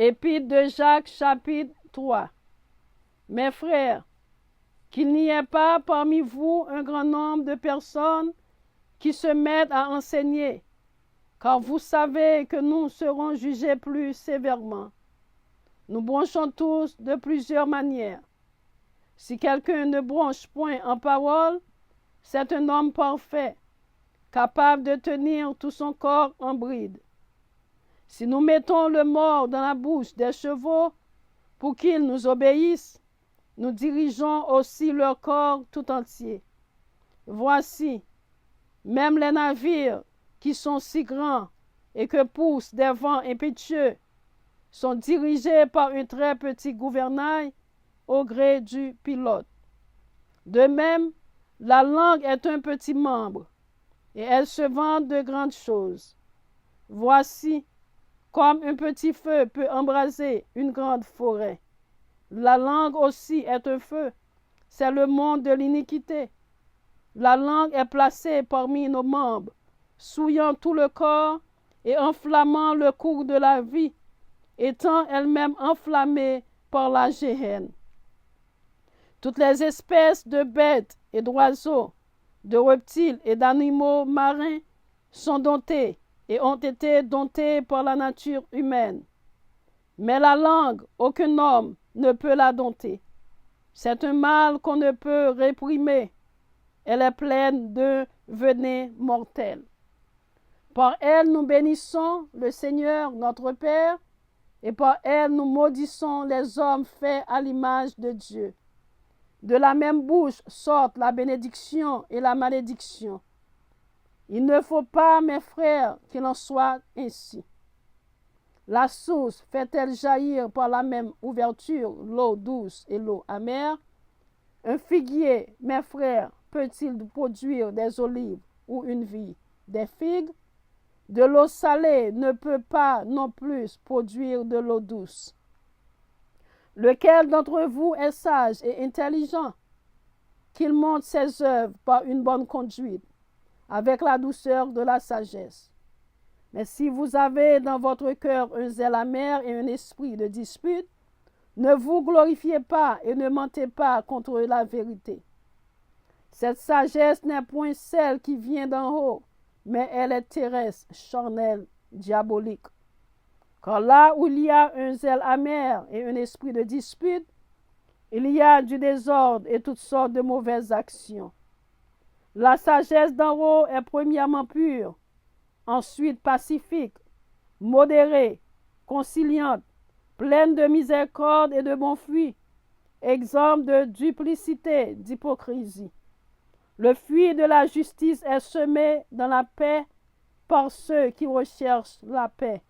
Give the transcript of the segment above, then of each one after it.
Épître de Jacques, chapitre 3. Mes frères, qu'il n'y ait pas parmi vous un grand nombre de personnes qui se mettent à enseigner, car vous savez que nous serons jugés plus sévèrement. Nous bronchons tous de plusieurs manières. Si quelqu'un ne bronche point en parole, c'est un homme parfait, capable de tenir tout son corps en bride. Si nous mettons le mort dans la bouche des chevaux pour qu'ils nous obéissent, nous dirigeons aussi leur corps tout entier. Voici, même les navires qui sont si grands et que poussent des vents impétueux sont dirigés par un très petit gouvernail au gré du pilote. De même, la langue est un petit membre et elle se vante de grandes choses. Voici, comme un petit feu peut embraser une grande forêt. La langue aussi est un feu, c'est le monde de l'iniquité. La langue est placée parmi nos membres, souillant tout le corps et enflammant le cours de la vie, étant elle-même enflammée par la géhenne. Toutes les espèces de bêtes et d'oiseaux, de reptiles et d'animaux marins sont domptés et ont été domptés par la nature humaine. Mais la langue, aucun homme ne peut la dompter. C'est un mal qu'on ne peut réprimer. Elle est pleine de venin mortel. Par elle, nous bénissons le Seigneur, notre Père, et par elle, nous maudissons les hommes faits à l'image de Dieu. De la même bouche sortent la bénédiction et la malédiction. Il ne faut pas, mes frères, qu'il en soit ainsi. La source fait-elle jaillir par la même ouverture l'eau douce et l'eau amère? Un figuier, mes frères, peut-il produire des olives ou une vigne des figues? De l'eau salée ne peut pas non plus produire de l'eau douce. Lequel d'entre vous est sage et intelligent? Qu'il montre ses œuvres par une bonne conduite, avec la douceur de la sagesse. Mais si vous avez dans votre cœur un zèle amer et un esprit de dispute, ne vous glorifiez pas et ne mentez pas contre la vérité. Cette sagesse n'est point celle qui vient d'en haut, mais elle est terrestre, charnelle, diabolique. Car là où il y a un zèle amer et un esprit de dispute, il y a du désordre et toutes sortes de mauvaises actions. La sagesse d'en haut est premièrement pure, ensuite pacifique, modérée, conciliante, pleine de miséricorde et de bon fruit, exempte de duplicité, d'hypocrisie. Le fruit de la justice est semé dans la paix par ceux qui recherchent la paix.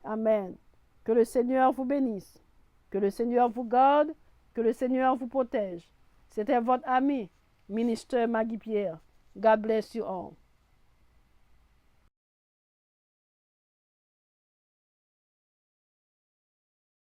Amen. Que le Seigneur vous bénisse, que le Seigneur vous garde, que le Seigneur vous protège. C'était votre ami, ministre Maggie Pierre. God bless you all.